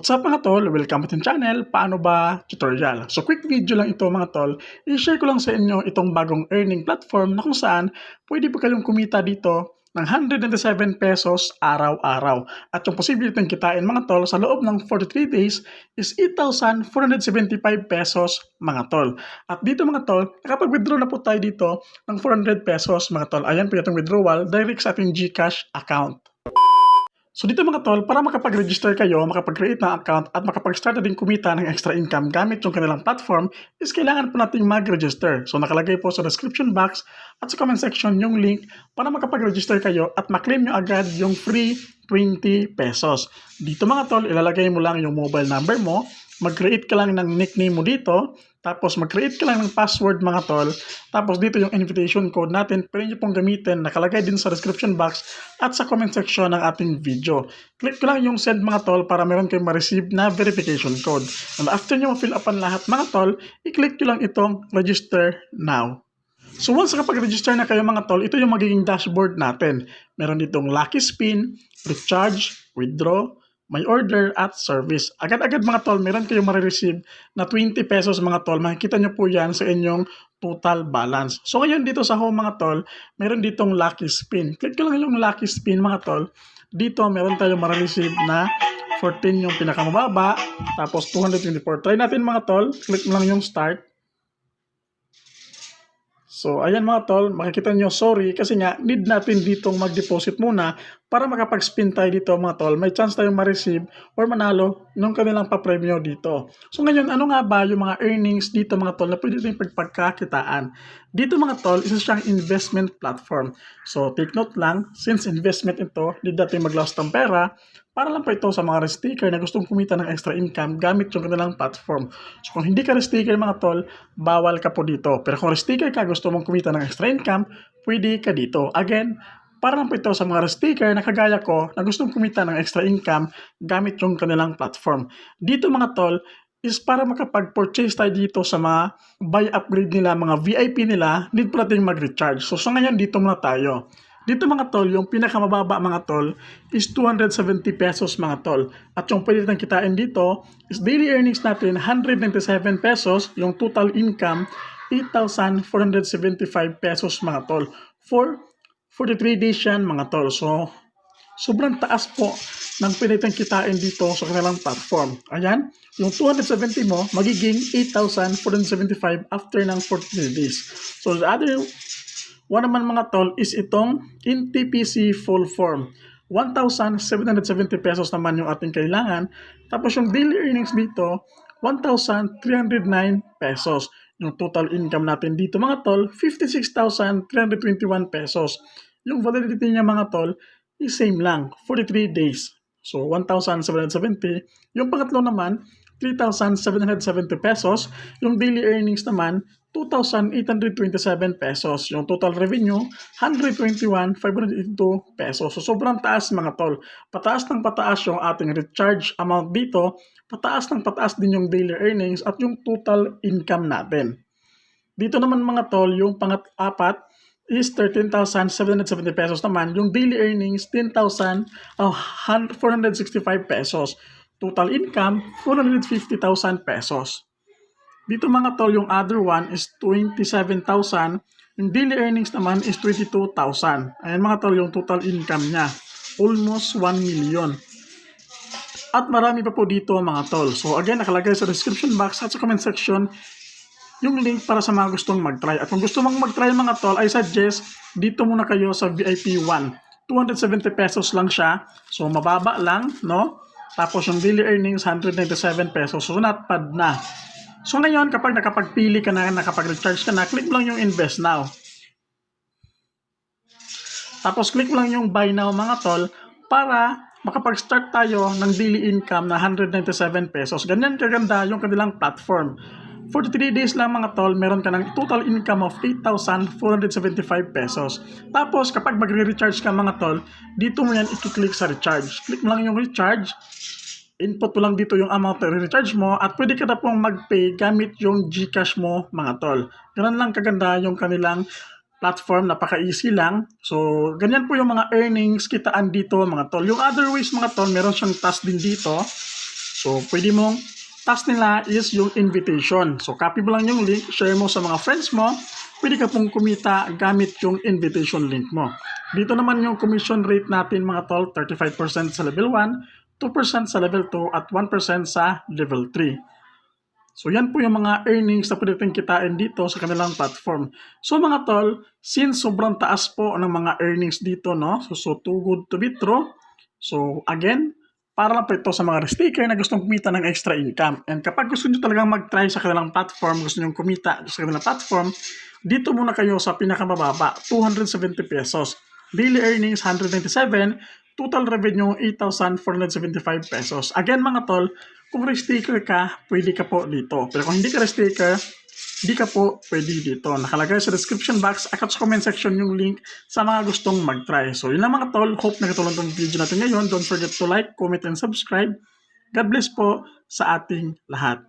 What's up mga tol? Welcome to the channel. Paano ba tutorial? So quick video lang ito mga tol. I-share ko lang sa inyo itong bagong earning platform na kung saan pwede po kayong kumita dito ng 197 pesos araw-araw. At yung posible itong kitain mga tol sa loob ng 43 days is 8,475 pesos mga tol. At dito mga tol, nakapag-withdraw na po tayo dito ng 400 pesos mga tol. Ayan po itong withdrawal direct sa ating GCash account. So dito mga tol, para makapag-register kayo, makapag-create ng account at makapag-start na din kumita ng extra income gamit yung kanilang platform is kailangan po nating mag-register. So nakalagay po sa description box at sa comment section yung link para makapag-register kayo at maklaim nyo agad yung free 20 pesos. Dito mga tol, ilalagay mo lang yung mobile number mo, mag-create ka lang ng nickname mo dito, tapos mag-create ka lang ng password mga tol, tapos dito yung invitation code natin, pwede nyo pong gamitin, nakalagay din sa description box at sa comment section ng ating video. Click ko lang yung send mga tol para meron kayong ma-receive na verification code. And after nyo ma-fill upan lahat mga tol, i-click nyo lang itong register now. So once nakapag-register na kayo mga tol, ito yung magiging dashboard natin. Meron ditong lucky spin, recharge, withdraw, may order at service. Agad-agad mga tol, meron kayong marireceive na 20 pesos mga tol. Makikita nyo po yan sa inyong total balance. So ngayon dito sa home mga tol, meron ditong lucky spin. Click ko lang yung lucky spin mga tol. Dito meron tayong marireceive na 14 yung pinakamababa. Tapos 224. Try natin mga tol. Click mo lang yung start. So, ayan mga tol, makikita nyo, sorry, kasi nga, need natin ditong mag-deposit muna para makapag-spin tayo dito mga tol. May chance tayong ma-receive or manalo nung kanilang pa-premyo dito. So, ngayon, ano nga ba yung mga earnings dito mga tol na pwede tayong pagpagkakitaan? Dito mga tol, isa siyang investment platform. So, take note lang, since investment ito, need natin mag-loss ng pera, para lang po ito sa mga resticker na gustong kumita ng extra income gamit yung kanilang platform. So kung hindi ka resticker mga tol, bawal ka po dito. Pero kung resticker ka, gusto mong kumita ng extra income, pwede ka dito. Again, para lang po ito sa mga resticker na kagaya ko na gustong kumita ng extra income gamit yung kanilang platform. Dito mga tol, is para makapag-purchase tayo dito sa mga buy upgrade nila, mga VIP nila, need po natin mag-recharge. So ngayon, dito muna tayo. Dito mga tol, yung pinakamababa mga tol is 270 pesos mga tol. At yung pwede natin kitain dito is daily earnings natin 197 pesos, yung total income 8,475 pesos mga tol. For 43 days yan mga tol. So, sobrang taas po ng pwede natin kitain dito sa kanilang platform. Ayan, yung 270 mo magiging 8,475 after ng 43 days. So, the other one naman mga tol is itong NTPC full form. 1,770 pesos naman yung ating kailangan. Tapos yung daily earnings dito, 1,309 pesos. Yung total income natin dito mga tol, 56,321 pesos. Yung validity niya mga tol, is same lang, 43 days. So 1,770. Yung pangatlo naman, 3,770 pesos. Yung daily earnings naman, 2,827 pesos. Yung total revenue, 121,582 pesos. So, sobrang taas mga tol. Pataas ng pataas yung ating recharge amount dito. Pataas ng pataas din yung daily earnings at yung total income natin. Dito naman mga tol, yung pangat-apat is 13,770 pesos naman. Yung daily earnings, 10,465 pesos. Total income, 450,000 pesos. Dito mga tol, yung other one is 27,000. Yung daily earnings naman is 22,000. Ayan mga tol, yung total income niya. Almost 1 million. At marami pa po dito mga tol. So again, nakalagay sa description box at sa comment section yung link para sa mga gustong mag-try. At kung gusto mong mag-try mga tol, I suggest dito muna kayo sa VIP 1. 270 pesos lang siya. So mababa lang, no? Tapos yung daily earnings, 197 pesos. So not bad na. So ngayon, kapag nakapagpili ka na, nakapag-recharge ka na, click mo lang yung invest now. Tapos click mo lang yung buy now mga tol para makapag-start tayo ng daily income na 197 pesos. Ganyan kaganda yung kanilang platform. 43 days lang mga tol, meron ka ng total income of 8,475 pesos. Tapos kapag magre-recharge ka mga tol, dito mo yan i-click sa recharge. Click mo lang yung recharge. Input mo lang dito yung amount na recharge mo at pwede ka na pong mag-pay gamit yung GCash mo mga tol. Ganun lang kaganda yung kanilang platform, napaka-easy lang. So, ganyan po yung mga earnings kitaan dito mga tol. Yung other ways mga tol, meron siyang task din dito. So, pwede mong task nila is yung invitation. So, copy mo lang yung link, share mo sa mga friends mo, pwede ka pong kumita gamit yung invitation link mo. Dito naman yung commission rate natin mga tol, 35% sa level 1, 2% sa level 2, at 1% sa level 3. So, yan po yung mga earnings na pwede natin kitain dito sa kanilang platform. So, mga tol, since sobrang taas po ng mga earnings dito, no? So too good to be true. So, again, para lang po ito sa mga risk-taker na gustong kumita ng extra income. And kapag gusto nyo talagang mag-try sa kanilang platform, gusto nyo kumita sa kanilang platform, dito muna kayo sa pinakamababa, 270 pesos. Daily earnings, 197. Total revenue, 8,475 pesos. Again, mga tol, kung risk-taker ka, pwede ka po dito. Pero kung hindi ka risk-taker, hindi ka po pwede dito. Nakalagay sa description box at sa comment section yung link sa mga gustong mag-try. So yun lang mga tol. Hope nakatulong tong video natin ngayon. Don't forget to like, comment, and subscribe. God bless po sa ating lahat.